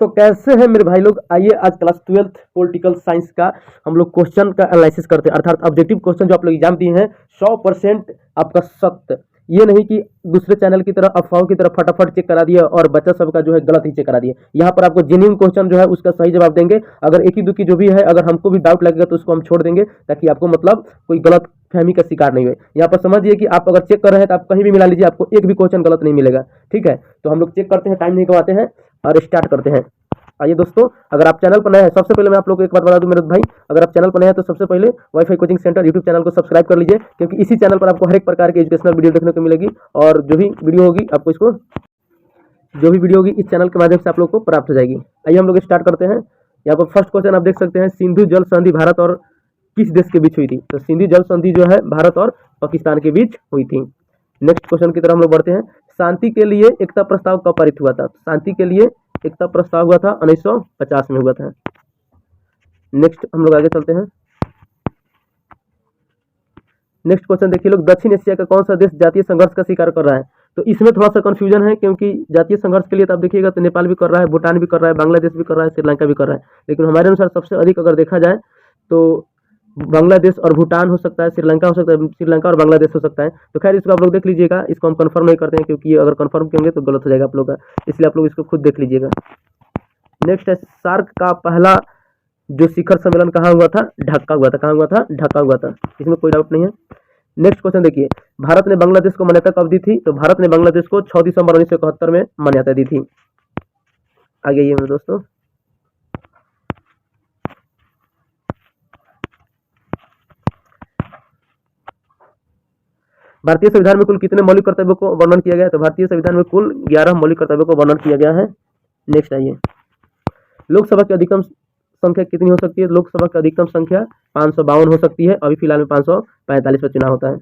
तो कैसे हैं मेरे भाई लोग, आइए आज क्लास 12th पॉलिटिकल साइंस का हम लोग क्वेश्चन का एनालिसिस करते हैं। अर्थात ऑब्जेक्टिव क्वेश्चन जो आप लोग एग्जाम दिए हैं 100% आपका सत्य, ये नहीं कि दूसरे चैनल की तरह अफवाहों की तरह फटाफट चेक करा दिया और बच्चा सबका जो है गलत ही चेक करा दिया। यहाँ पर आपको जेन्युइन क्वेश्चन जो है उसका सही जवाब देंगे। अगर एक ही दुखी जो भी है, अगर हमको भी डाउट लगेगा तो उसको हम छोड़ देंगे, ताकि आपको मतलब कोई गलत फहमी का शिकार नहीं हुए। यहाँ पर समझिए कि आप अगर चेक कर रहे हैं तो आप कहीं भी मिला लीजिए, आपको एक भी क्वेश्चन गलत नहीं मिलेगा। ठीक है, तो हम लोग चेक करते हैं, टाइम नहीं गवाते हैं और स्टार्ट करते हैं। आइए दोस्तों, अगर आप चैनल पर नए हैं, सबसे पहले मैं आप लोग को एक बात बता दूं मेरे भाई, अगर आप चैनल पर नए हैं तो सबसे पहले wifi coaching centre YouTube channel को सब्सक्राइब कर लीजिए, क्योंकि इसी चैनल पर आपको हर एक प्रकार की एजुकेशनल वीडियो देखने को मिलेगी और जो भी वीडियो होगी आपको इसको जो भी वीडियो होगी इस चैनल के माध्यम से आप लोग को प्राप्त हो जाएगी। आइए हम लोग स्टार्ट करते हैं। यहाँ पर फर्स्ट क्वेश्चन आप देख सकते हैं, सिंधु जल संधि भारत और किस देश के बीच हुई थी? तो सिंधु जल संधि जो है भारत और पाकिस्तान के बीच हुई थी। नेक्स्ट क्वेश्चन की तरफ हम लोग बढ़ते हैं, शांति के लिए एकता प्रस्ताव कब पारित हुआ था? शांति के लिए एकता प्रस्ताव हुआ था 1950 में हुआ था। नेक्स्ट हम लोग आगे चलते हैं। नेक्स्ट क्वेश्चन देखिए लोग, दक्षिण एशिया का कौन सा देश जातीय संघर्ष का शिकार कर रहा है? तो इसमें थोड़ा सा कंफ्यूजन है, क्योंकि जातीय संघर्ष के लिए तो आप देखिएगा तो नेपाल भी कर रहा है, भूटान भी कर रहा है, बांग्लादेश भी कर रहा है, श्रीलंका भी कर रहा है, लेकिन हमारे अनुसार सबसे अधिक अगर देखा जाए तो बांग्लादेश और भूटान हो सकता है, श्रीलंका हो सकता है, श्रीलंका और बांग्लादेश हो सकता है। तो खैर इसको आप लोग देख लीजिएगा, इसको हम कंफर्म नहीं करते हैं, क्योंकि अगर कंफर्म करेंगे तो गलत हो जाएगा आप लोग का, इसलिए आप लोग इसको खुद देख लीजिएगा। नेक्स्ट है, सार्क का पहला जो शिखर सम्मेलन कहाँ हुआ था? ढाका हुआ था। कहाँ हुआ था? ढाका हुआ था, इसमें कोई डाउट नहीं है। नेक्स्ट क्वेश्चन देखिए, भारत ने बांग्लादेश को मान्यता कब दी थी? तो भारत ने बांग्लादेश को 6 दिसंबर 1971 में मान्यता दी थी। आगे ये मेरे दोस्तों, भारतीय संविधान में कुल कितने मौलिक कर्तव्यों को वर्णन किया गया है? तो भारतीय संविधान में कुल 11 मौलिक कर्तव्यों को वर्णन किया गया है। नेक्स्ट आइए, लोकसभा की अधिकतम संख्या कितनी हो सकती है? लोकसभा की अधिकतम संख्या 552 हो सकती है। अभी फिलहाल में 545 पर चुनाव होता है।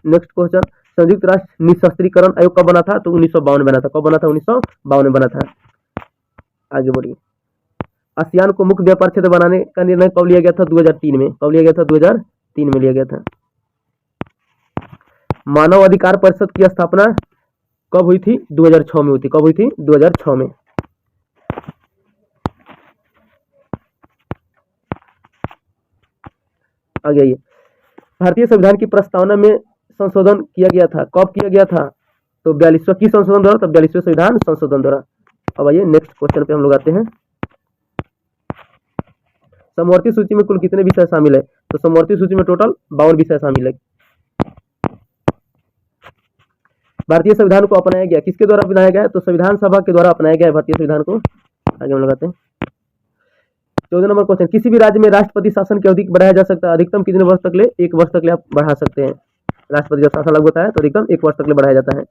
नेक्स्ट क्वेश्चन, संयुक्त राष्ट्र निशस्त्रीकरण आयोग कब बना था? तो 1952 में बना था। कब बना था? 1952 में बना था। आगे बढ़िए, आसियान को मुख्य व्यापार क्षेत्र बनाने का निर्णय कब लिया गया था? 2003 में। कब लिया गया था? 2003 में लिया गया था। मानव अधिकार परिषद की स्थापना कब हुई थी? 2006 में हुई थी। कब हुई थी? 2006 में। आगे आइए, भारतीय संविधान की प्रस्तावना में संशोधन किया गया था। कब किया गया था? तो 42वां की संशोधन द्वारा, तब 42वें संविधान संशोधन द्वारा। अब आइए नेक्स्ट क्वेश्चन पे हम लोग आते हैं, समवर्ती सूची में कुल कितने विषय शामिल है? तो समवर्ती सूची में टोटल 52 विषय शामिल है। भारतीय संविधान को अपनाया गया, किसके द्वारा अपनाया गया? तो संविधान सभा के द्वारा अपनाया गया है भारतीय संविधान को। आगे हम लोग आते हैं, 14 नंबर क्वेश्चन, किसी भी राज्य में राष्ट्रपति शासन की अवधि बढ़ाया जा सकता है? अधिकतम कितने वर्ष तक ले? 1 वर्ष तक ले आप बढ़ा सकते हैं। राष्ट्रपति जब शासन लागू होता है तो अधिकतम 1 वर्ष तक ले बढ़ाया जाता है।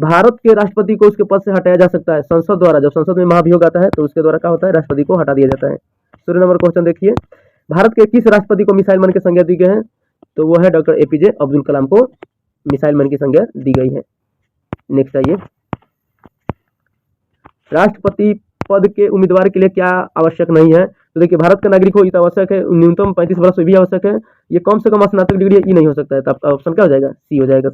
भारत के राष्ट्रपति को उसके पद से हटाया जा सकता है संसद द्वारा। जब संसद में महाभियोग आता है तो उसके द्वारा क्या होता है? राष्ट्रपति को हटा दिया जाता है। 16 नंबर क्वेश्चन देखिए, भारत के किस राष्ट्रपति को मिसाइल मैन की संज्ञा दी गई है? तो वो है डॉक्टर एपीजे अब्दुल कलाम को मिसाइल मैन की संज्ञा दी गई है। नेक्स्ट आइए, राष्ट्रपति पद के उम्मीदवार के लिए क्या आवश्यक नहीं है? तो देखिए, भारत का नागरिक हो ये तो आवश्यक है, न्यूनतम 35 वर्ष भी आवश्यक है, ये कम से कम स्नातक डिग्री है, ये नहीं हो सकता है। तो आपका ऑप्शन क्या हो जाएगा? सी हो जाएगा।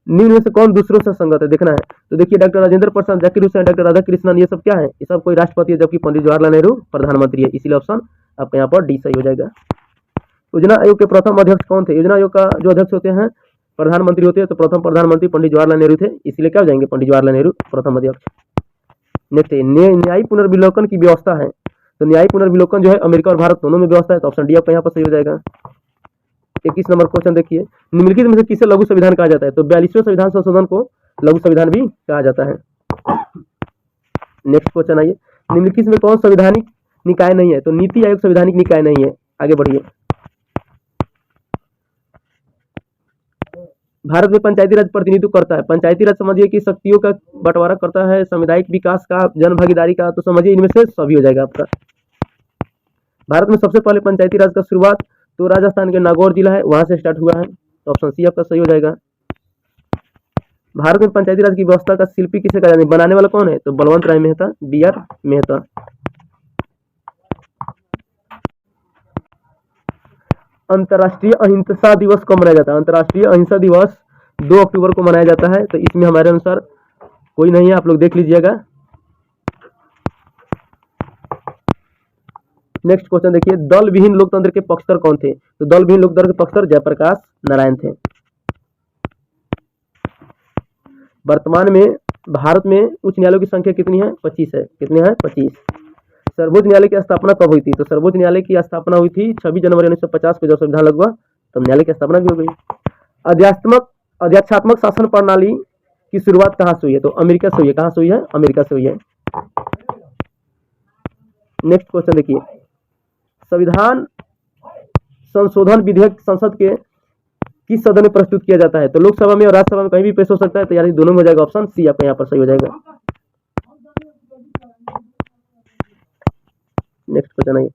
निम्न में से कौन दूसरों से संगत है? देखना है। तो देखिए, डॉक्टर राजेंद्र प्रसाद, जाकिर हुसैन, डॉक्टर राधा कृष्णन, ये सब क्या है? ये सब कोई राष्ट्रपति है, जबकि पंडित जवाहरलाल नेहरू प्रधानमंत्री है, इसीलिए ऑप्शन आपका यहाँ पर डी सही हो जाएगा। योजना आयोग के प्रथम अध्यक्ष कौन थे? योजना आयोग का जो अध्यक्ष होते हैं प्रधानमंत्री होते हैं, तो प्रथम प्रधानमंत्री पंडित जवाहरलाल नेहरू थे, इसीलिए क्या हो जाएंगे? पंडित जवाहरलाल नेहरू प्रथम अध्यक्ष। नेक्स्ट है, न्यायिक पुनर्विलोकन की व्यवस्था है। तो न्यायिक पुनर्विलोकन जो है अमेरिका और भारत दोनों में व्यवस्था है, तो ऑप्शन डी आपका यहाँ पर सही हो जाएगा। 21 नंबर क्वेश्चन देखिए, निम्नलिखित में से किसे लघु संविधान कहा जाता है? तो 42वें संविधान संशोधन को लघु संविधान भी कहा जाता है। नेक्स्ट क्वेश्चन आइए, निम्नलिखित में कौन संवैधानिक निकाय नहीं है? तो नीति आयोग संवैधानिक निकाय नहीं है। आगे बढ़िए, भारत में पंचायती राज प्रतिनिधित्व करता है। पंचायती राज समझिए कि शक्तियों का बंटवारा करता है, सामुदायिक विकास का, जन भागीदारी का, तो समझिए इनमें से सभी हो जाएगा आपका। भारत में सबसे पहले पंचायती राज का शुरुआत तो राजस्थान के नागौर जिला है, वहां से स्टार्ट हुआ है, तो ऑप्शन सी आपका सही हो जाएगा। भारत में पंचायती राज की व्यवस्था का शिल्पी किसे कहा जाता है? बनाने वाला कौन है? तो बलवंत राय मेहता, BR मेहता। अंतर्राष्ट्रीय अहिंसा दिवस कब मनाया जाता है? अंतर्राष्ट्रीय अहिंसा दिवस 2 अक्टूबर को मनाया जाता है, तो इसमें हमारे अनुसार कोई नहीं है, आप लोग देख लीजिएगा। नेक्स्ट क्वेश्चन देखिए, दल विहीन लोकतंत्र के पक्षधर कौन थे? तो दल विहीन लोकतंत्र के पक्षधर जयप्रकाश नारायण थे। वर्तमान में भारत में उच्च न्यायालयों की संख्या कितनी है? 25 है। कितनी है? 25। सर्वोच्च न्यायालय की स्थापना कब हुई थी? तो सर्वोच्च न्यायालय की स्थापना हुई थी 26 जनवरी 1950 को, जब संविधान लागू हुआ तब न्यायालय की स्थापना भी हो गई। अध्यक्षात्मक शासन प्रणाली की शुरुआत कहाँ से हुई है? तो अमेरिका से हुई है। कहाँ से हुई है? अमेरिका से हुई है। नेक्स्ट क्वेश्चन देखिए, संविधान संशोधन विधेयक संसद के किस सदन में प्रस्तुत किया जाता है? तो लोकसभा में और राज्यसभा में कहीं भी पेश हो सकता है, तो यानी दोनों में हो जाएगा। ऑप्शन सी आपका यहाँ पर सही हो जाएगा। नेक्स्ट क्वेश्चन है,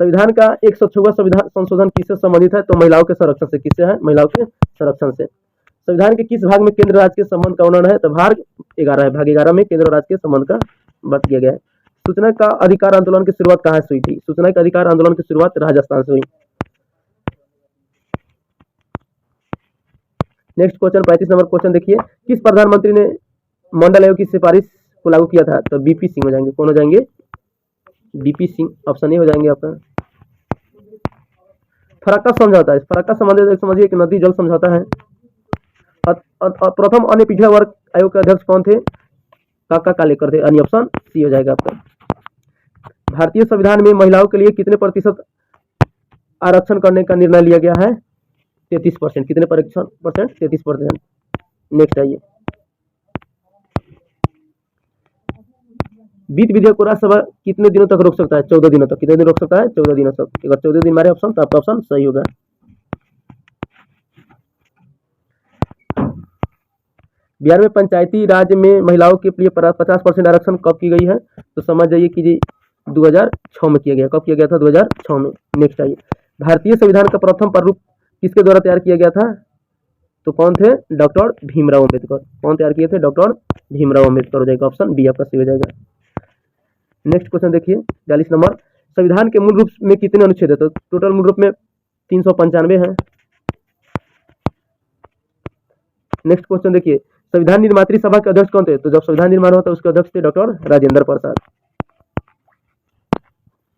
संविधान का 106वां संविधान संशोधन किससे संबंधित है? तो महिलाओं के संरक्षण से। किससे है? महिलाओं के संरक्षण से। संविधान के किस भाग में केंद्र राज्य के संबंध का वर्णन है? तो भाग 11 है। भाग 11 में केंद्र और राज्य के संबंध का वर्णन किया गया है। सूचना का अधिकार आंदोलन की शुरुआत कहाँ से हुई थी? सूचना का अधिकार आंदोलन की शुरुआत राजस्थान से हुई। नेक्स्ट क्वेश्चन 35 नंबर क्वेश्चन देखिए, किस प्रधानमंत्री ने मंडल आयोग की सिफारिश को लागू किया था? तो बीपी सिंह हो जाएंगे। कौन हो जाएंगे? बीपी सिंह। ऑप्शन ए हो जाएंगे आपका। फरक्का समझौता है। फरक्का समझिए कि नदी जल समझौता है। प्रथम अन्य पिछड़ा वर्ग आयोग के अध्यक्ष कौन थे? काका कालेकर थे। यानी ऑप्शन सी हो जाएगा आपका। भारतीय संविधान में महिलाओं के लिए कितने प्रतिशत आरक्षण करने का निर्णय लिया गया है? 33%। कितने परसेंट? 33%। नेक्स्ट आइए, वित्त विधेयक को राज्यसभा कितने दिनों तक रोक सकता है? 14 दिनों तक। कितने दिन रोक सकता है? 14 दिनों तक। अगर 14 दिन मारे ऑप्शन तो आपका ऑप्शन सही होगा। बिहार में पंचायती राज में महिलाओं के लिए 50% आरक्षण कब की गई है? तो समझ जाइए कि 2006 में किया गया। कब किया गया था? 2006 में। नेक्स्ट आइए, भारतीय संविधान का प्रथम प्रारूप किसके द्वारा तैयार किया गया था? तो कौन थे? डॉक्टर भीमराव अम्बेडकर। कौन तैयार किए थे? डॉक्टर भीमराव अम्बेडकर हो जाएगा। ऑप्शन बी आपका सही हो जाएगा। नेक्स्ट क्वेश्चन देखिए 42 नंबर, संविधान के मूल रूप में कितने अनुच्छेद है? तो टोटल मूल रूप में 395 है। नेक्स्ट क्वेश्चन देखिए, संविधान निर्मात्री सभा के अध्यक्ष कौन थे? तो जब संविधान निर्माण हुआ था उसके अध्यक्ष थे डॉक्टर राजेंद्र प्रसाद।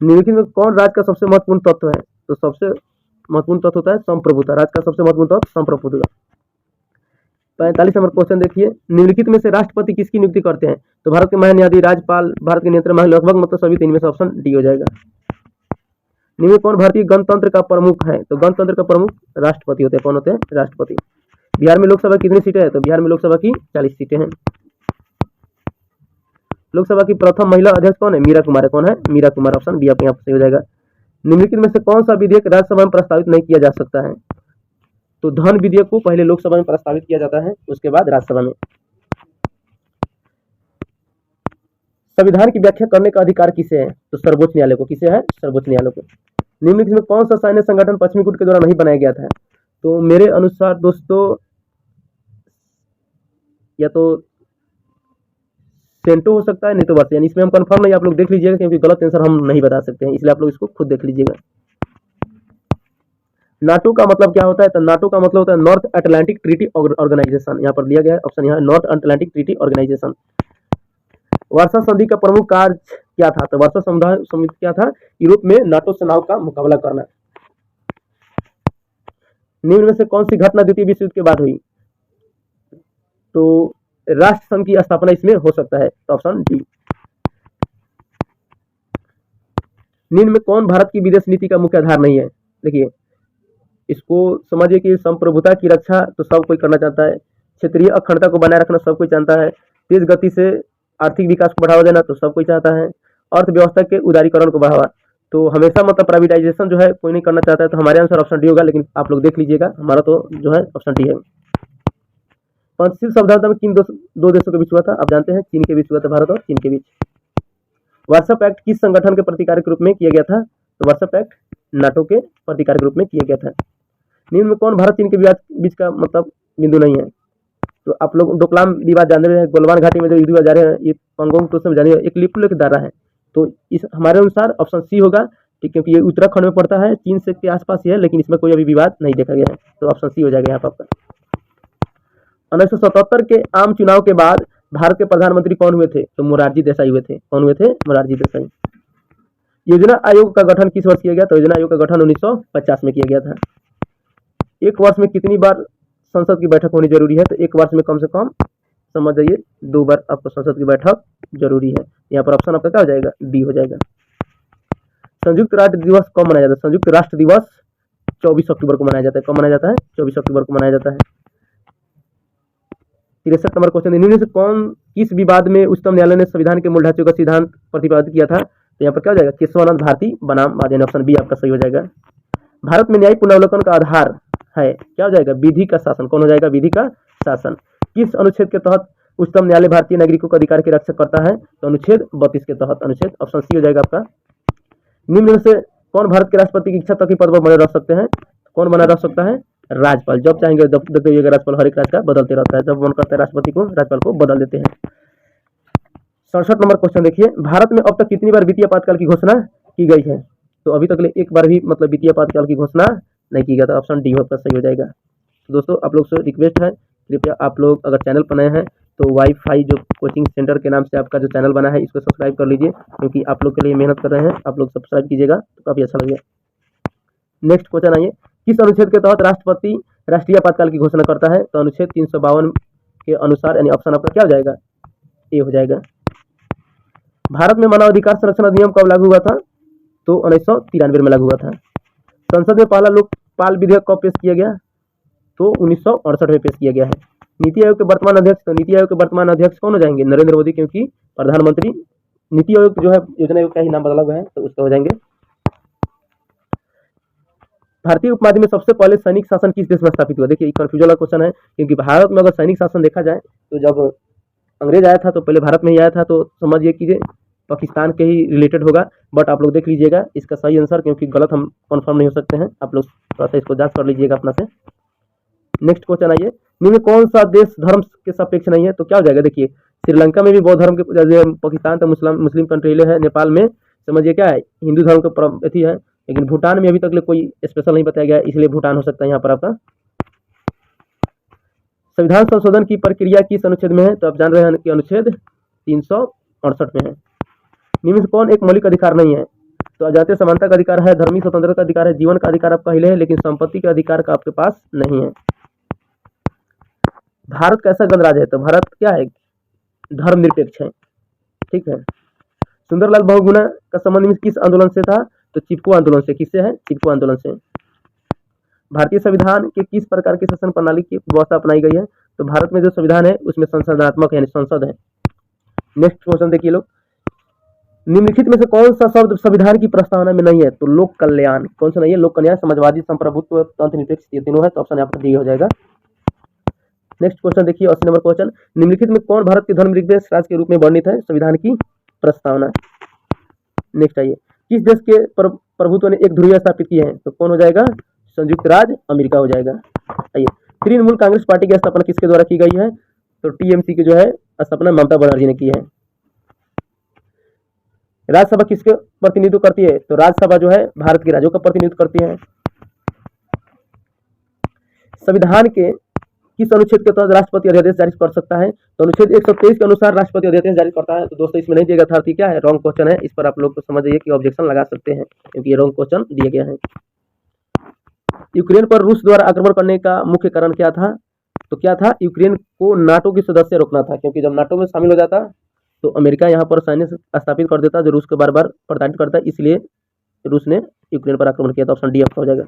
निम्नलिखित में कौन राज्य का सबसे महत्वपूर्ण तत्व है? तो सबसे महत्वपूर्ण तत्व होता है संप्रभुता। राज्य का सबसे महत्वपूर्ण तत्व संप्रभुता। 45 नंबर क्वेश्चन देखिए, निम्नलिखित में से राष्ट्रपति किसकी नियुक्ति करते हैं? तो भारत के महान्यायाधीश, राज्यपाल, भारत के नियंत्रण महल, लगभग मतलब सभी तीन में से ऑप्शन डी हो जाएगा। निम्न में कौन भारतीय गणतंत्र का प्रमुख है? तो गणतंत्र का प्रमुख राष्ट्रपति होते हैं। कौन होते हैं? राष्ट्रपति। बिहार में लोकसभा कितनी सीटें हैं? तो बिहार में लोकसभा की 40 सीटें हैं। लोकसभा की प्रथम महिला अध्यक्ष कौन है? मीरा कुमार है। कौन है? मीरा कुमार। ऑप्शन बी आपके यहाँ सही हो जाएगा। निम्नलिखित में से कौन सा विधेयक राज्यसभा में प्रस्तावित नहीं किया जा सकता है? तो धन विधेयक को पहले लोकसभा में प्रस्तावित किया जाता है, उसके बाद राज्यसभा में। संविधान की व्याख्या करने का अधिकार किसे है? तो सर्वोच्च न्यायालय को। किसे है? सर्वोच्च न्यायालय को। निम्नलिखित में कौन सा सैन्य संगठन पश्चिमी गुट के द्वारा नहीं बनाया गया था? तो मेरे अनुसार दोस्तों या तो सेंटो हो सकता है, नहीं तो बस, यानी इसमें हम कंफर्म नहीं। आप लोग देख लीजिएगा, क्योंकि गलत आंसर हम नहीं बता सकते हैं, इसलिए आप लोग इसको खुद देख लीजिएगा। नाटो का मतलब क्या होता है? तो नाटो का मतलब होता है नॉर्थ अटलांटिक ट्रीटी ऑर्गेनाइजेशन। यहाँ पर दिया गया है ऑप्शन, यहाँ North Atlantic Treaty Organization. Warsaw संधि का प्रमुख कार्य क्या था? तो वार्सा संधि क्या था? यूरोप में नाटो सेनाओं का मुकाबला करना। निम्न में से कौन सी घटना द्वितीय विश्व युद्ध के बाद हुई? तो राष्ट्र संघ की स्थापना इसमें हो सकता है, तो ऑप्शन डी। निम्न में कौन भारत की विदेश नीति का मुख्य आधार नहीं है? देखिए, इसको समझिए कि संप्रभुता की रक्षा तो सब कोई करना चाहता है, क्षेत्रीय अखंडता को बनाए रखना सब कोई चाहता है, तेज गति से आर्थिक विकास को बढ़ावा देना तो सब कोई चाहता है, अर्थव्यवस्था के उदारीकरण को बढ़ावा तो हमेशा मतलब प्राइवेटाइजेशन जो है कोई नहीं करना चाहता है। तो हमारे आंसर ऑप्शन डी होगा, लेकिन आप लोग देख लीजिएगा, हमारा तो जो है ऑप्शन डी है। पंचशील सौहार्द में किन दो देशों के बीच हुआ था? आप जानते हैं चीन के बीच हुआ था, भारत और चीन के बीच। वार्सा पैक्ट किस संगठन के प्रतिकार के रूप में किया गया था? तो वार्सा पैक्ट नाटो के प्रतिकार के रूप में किया गया था। निम्न में कौन भारत चीन के बीच का मतलब बिंदु नहीं है? तो आप लोग डोकलाम विवाद जान रहे हैं, गोलवान घाटी में जो युद्ध जा रहे हैं, ये पंगोंग तो सब जानिए, एक लिपुलेख दारा है। तो इस हमारे अनुसार ऑप्शन सी होगा, ठीक, क्योंकि ये उत्तराखंड में पड़ता है, चीन से के आसपास ही है, लेकिन इसमें कोई अभी विवाद नहीं देखा गया है, तो ऑप्शन सी हो जाएगा यहाँ पर आपका। 1977 के आम चुनाव के बाद भारत के प्रधानमंत्री कौन हुए थे? तो मोरारजी देसाई हुए थे। कौन हुए थे? मोरारजी देसाई। योजना आयोग का गठन किस वर्ष किया गया? तो योजना आयोग का गठन 1950 में किया गया था। एक वर्ष में कितनी बार संसद की बैठक होनी जरूरी है? तो एक वर्ष में कम से कम समझ जाइए 2 बार आपको संसद की बैठक जरूरी है। यहाँ पर ऑप्शन आपका क्या हो जाएगा? बी हो जाएगा। संयुक्त राष्ट्र दिवस कब मनाया जाता है? संयुक्त राष्ट्र दिवस 24 अक्टूबर को मनाया जाता है। कब मनाया जाता है? 24 अक्टूबर को मनाया जाता है। 63 नंबर क्वेश्चन, निम्न से कौन किस विवाद में उच्चतम न्यायालय ने संविधान के मूल ढांचे का सिद्धांत प्रतिपादित किया था? तो यहाँ पर क्या हो जाएगा? केशवानंद भारती बनाम वाद। ऑप्शन बी आपका सही हो जाएगा। भारत में न्यायिक पुनरावलोकन का आधार है, क्या हो जाएगा? विधि का शासन। कौन हो जाएगा? विधि का शासन। किस अनुच्छेद के तहत उच्चतम न्यायालय भारतीय नागरिकों के अधिकार की रक्षा करता है? तो अनुच्छेद 32 के तहत। अनुच्छेद ऑप्शन सी हो जाएगा आपका। निम्न में से कौन भारत के राष्ट्रपति की इच्छा तक ही पद पर बने रह सकते हैं? कौन बना रह सकता है? राज्यपाल। जब चाहेंगे जब देखिएगा राज्यपाल हर एक राज्य का बदलते रहता है, जब मन करता है राष्ट्रपति को, राज्यपाल को बदल देते हैं। 67 नंबर क्वेश्चन देखिए, भारत में अब तक कितनी बार वित्तीय आपातकाल की घोषणा की गई है? तो अभी तक एक बार भी मतलब वित्तीय आपातकाल की घोषणा नहीं की गया था। ऑप्शन डी आपका सही हो जाएगा। तो दोस्तों आप लोग से रिक्वेस्ट है, कृपया आप लोग अगर चैनल पर नए हैं तो वाईफाई जो कोचिंग सेंटर के नाम से आपका जो चैनल बना है इसको सब्सक्राइब कर लीजिए, क्योंकि आप लोग के लिए मेहनत कर रहे हैं। आप लोग सब्सक्राइब कीजिएगा तो काफ़ी अच्छा लगेगा। नेक्स्ट क्वेश्चन आइए, किस अनुच्छेद के तहत राष्ट्रपति राष्ट्रीय आपातकाल की घोषणा करता है? तो अनुच्छेद 352 के अनुसार, यानी ऑप्शन आपका क्या हो जाएगा? ए हो जाएगा। भारत में मानव अधिकार संरक्षण अधिनियम कब लागू हुआ था? तो 1993 में लागू हुआ था। संसद में पहला लोकपाल विधेयक कब पेश किया गया? तो 1968 में पेश किया गया है। नीति आयोग के वर्तमान अध्यक्ष, तो नीति आयोग के वर्तमान अध्यक्ष कौन हो जाएंगे? नरेंद्र मोदी, क्योंकि प्रधानमंत्री नीति आयोग जो है योजना आयोग का ही नाम बदला हुआ है, तो उसका हो जाएंगे। भारतीय उपमहाद्वीप में सबसे पहले सैनिक शासन किस देश में स्थापित हुआ? देखिए कंफ्यूजन वाला क्वेश्चन है, क्योंकि भारत में अगर सैनिक शासन देखा जाए तो जब अंग्रेज आया था तो पहले भारत में ही आया था, तो समझिए कि पाकिस्तान के ही रिलेटेड होगा। बट आप लोग देख लीजिएगा इसका सही आंसर, क्योंकि गलत हम कंफर्म नहीं हो सकते हैं। आप लोग थोड़ा सा इसको जांच कर लीजिएगा अपना से। नेक्स्ट क्वेश्चन आइए, निम्न कौन सा देश धर्म के सापेक्ष नहीं है? तो क्या हो जाएगा? देखिए श्रीलंका में भी बौद्ध धर्म के, पाकिस्तान तो मुस्लिम कंट्री है, नेपाल में समझिए क्या है? हिंदू धर्म का अथी है, लेकिन भूटान में अभी तक कोई स्पेशल नहीं बताया गया, इसलिए भूटान हो सकता है यहाँ पर आपका। संविधान संशोधन की प्रक्रिया किस अनुच्छेद में है? तो आप जान रहे हैं कि अनुच्छेद 368 में है। निम्न से कौन एक मौलिक अधिकार नहीं है? तो जातीय समानता का अधिकार है, धर्मी स्वतंत्रता का अधिकार है, जीवन का अधिकार आपका पहले है, लेकिन संपत्ति के अधिकार का आपके पास नहीं है। भारत कैसा गणराज्य है? तो भारत क्या है? धर्मनिरपेक्ष है। ठीक है। सुंदरलाल बहुगुणा का संबंध किस आंदोलन से था? तो चिपको आंदोलन से। किससे है? चिपको आंदोलन से। भारतीय संविधान के किस प्रकार की शासन प्रणाली की व्यवस्था अपनाई गई है? तो भारत में जो संविधान है उसमें संसदात्मक यानी संसद है। नेक्स्ट क्वेश्चन देखिए लोग, निम्नलिखित में से कौन सा शब्द संविधान की प्रस्तावना में नहीं है? तो लोक कल्याण। कौन सा नहीं है? लोक कल्याण, समाजवादी, संप्रभुत्व, तंत्र निरपेक्ष, ये तीनों है, तो ऑप्शन आपका डी हो जाएगा। नेक्स्ट क्वेश्चन देखिए 80 नंबर क्वेश्चन, निम्नलिखित में कौन भारत के धर्मनिरपेक्ष राज्य के रूप में वर्णित है? संविधान की प्रस्तावना। नेक्स्ट आइए, किस देश के प्रभुत्व ने एक ध्रुवीय स्थापित किए हैं? तो कौन हो जाएगा? संयुक्त राज्य अमेरिका हो जाएगा। आइए, तृणमूल कांग्रेस पार्टी की स्थापना किसके द्वारा की गई है? तो टीएमसी की जो है स्थापना ममता बनर्जी ने की है। राज्यसभा किसके प्रतिनिधित्व करती है? तो राज्यसभा जो है भारत के राज्यों का प्रतिनिधित्व करती है। संविधान के किस अनुच्छेद के तहत राष्ट्रपति अध्यादेश जारी कर सकता है? तो अनुच्छेद 123 के अनुसार राष्ट्रपति अध्यादेश जारी करता है। तो दोस्तों इसमें नहीं दिया गया था, क्या है? रॉन्ग क्वेश्चन है। इस पर आप लोग को समझिए कि ऑब्जेक्शन लगा सकते हैं, क्योंकि ये रॉन्ग क्वेश्चन दिया गया है। यूक्रेन पर रूस द्वारा आक्रमण करने का मुख्य कारण क्या था? तो क्या था? यूक्रेन को नाटो की सदस्य रोकना था, क्योंकि जब नाटो में शामिल हो जाता तो अमेरिका यहाँ पर सैन्य स्थापित कर देता जो रूस को बार बार प्रताड़ित करता है, इसलिए रूस ने यूक्रेन पर आक्रमण किया था। ऑप्शन डी आपका हो जाएगा।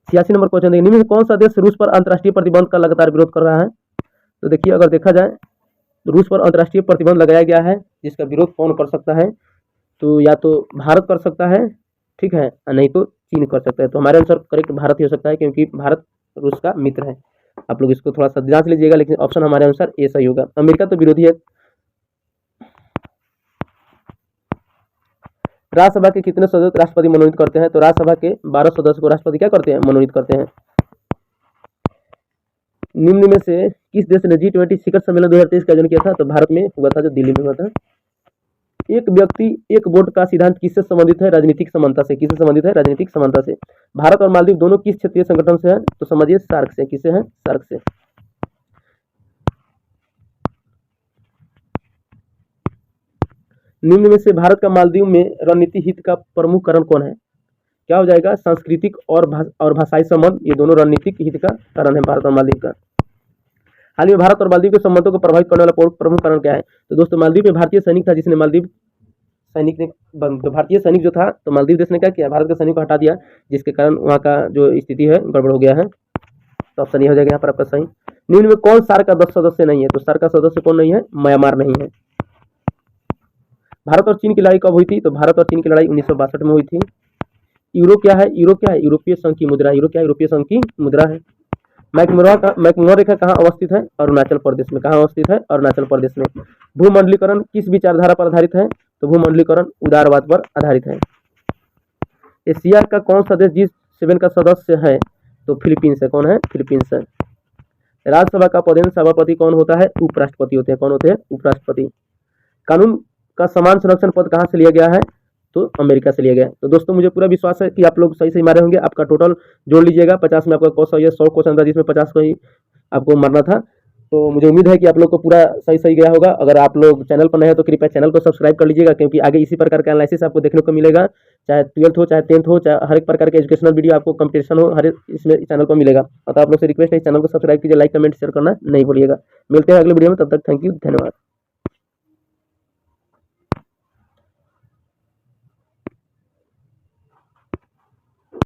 86 नंबर क्वेश्चन देखिए, निम्न में कौन सा देश रूस पर अंतर्राष्ट्रीय प्रतिबंध का लगातार विरोध कर रहा है? तो देखिए अगर देखा जाए तो रूस पर अंतर्राष्ट्रीय प्रतिबंध लगाया गया है, जिसका विरोध कौन कर सकता है? तो या तो भारत कर सकता है, ठीक है, नहीं तो चीन कर सकता है। तो हमारे अनुसार करेक्ट भारत ही हो सकता है, क्योंकि भारत रूस का मित्र है। आप लोग इसको थोड़ा सा जांच लीजिएगा, लेकिन ऑप्शन हमारे अनुसार ए सही होगा। अमेरिका तो विरोधी है। राज्यसभा के कितने सदस्य राष्ट्रपति मनोनीत करते हैं? तो राज्यसभा के 12 सदस्य को राष्ट्रपति क्या करते हैं? मनोनीत करते हैं। निम्न में से किस देश ने G20 शिखर सम्मेलन 2023 का आयोजन किया था? तो भारत में हुआ था, जो दिल्ली में हुआ था। एक व्यक्ति एक वोट का सिद्धांत किससे संबंधित है? राजनीतिक समानता से। किससे संबंधित है? राजनीतिक समानता से। भारत और मालदीव दोनों किस क्षेत्रीय संगठन से हैं? तो समझिए सार्क से। किससे हैं? सार्क से। निम्न में से भारत का मालदीव में रणनीति हित का प्रमुख कारण कौन है? क्या हो जाएगा? सांस्कृतिक और भाषाई संबंध, ये दोनों रणनीतिक हित का कारण है भारत और मालदीव का। हाल ही में भारत और मालदीव के संबंधों को प्रभावित करने वाला प्रमुख कारण क्या है? तो दोस्तों मालदीव में भारतीय सैनिक था, जिसने मालदीव सैनिक ने तो भारतीय सैनिक जो था, तो मालदीव देश ने क्या किया? भारत के सैनिक को हटा दिया, जिसके कारण वहाँ का जो स्थिति है गड़बड़ हो गया है। तो ऑप्शन ये हो जाएगा यहाँ पर आपका सही। निम्न में कौन सार्क का 10 सदस्य नहीं है? तो सार्क का सदस्य कौन नहीं है? म्यांमार नहीं है। भारत और चीन की लड़ाई कब हुई थी? तो भारत और चीन की लड़ाई 1962 में हुई थी। यूरो क्या है? यूरो क्या है? यूरोपीय संघ की मुद्रा। यूरो क्या है? यूरोपीय संघ की मुद्रा है। मैकमोहन रेखा कहाँ अवस्थित है? अरुणाचल प्रदेश में। कहाँ अवस्थित है? अरुणाचल प्रदेश में। भूमंडलीकरण किस विचारधारा पर आधारित है? तो भूमंडलीकरण उदारवाद पर आधारित है। एशिया का कौन सा देश G7 का सदस्य है? तो फिलीपींस है। कौन है? फिलीपींस है। राज्यसभा का पदेन सभापति कौन होता है? उपराष्ट्रपति होते हैं। कौन होते हैं? उपराष्ट्रपति। कानून का समान संरक्षण पद कहाँ से लिया गया है? तो अमेरिका से लिया गया है। तो दोस्तों मुझे पूरा विश्वास है कि आप लोग सही सही मारे होंगे। आपका टोटल जोड़ लीजिएगा, 50 में आपका क्वेश्चन, ये 100 क्वेश्चन था जिसमें 50 को ही आपको मारना था। तो मुझे उम्मीद है कि आप लोग को पूरा सही सही गया होगा। अगर आप लोग चैनल पर नए हैं तो कृपया चैनल को सब्सक्राइब कर लीजिएगा, क्योंकि आगे इसी प्रकार का एनालिसिस आपको देखने को मिलेगा। चाहे 12th हो, चाहे 10th हो, चाहे हर एक प्रकार के एजुकेशनल वीडियो आपको कंपटीशन हो, हर एक इसमें चैनल पर मिलेगा। तो आप लोग से रिक्वेस्ट है, चैनल को सब्सक्राइब कीजिए, लाइक कमेंट शेयर करना नहीं भूलिएगा। मिलते हैं अगले वीडियो में, तब तक थैंक यू, धन्यवाद।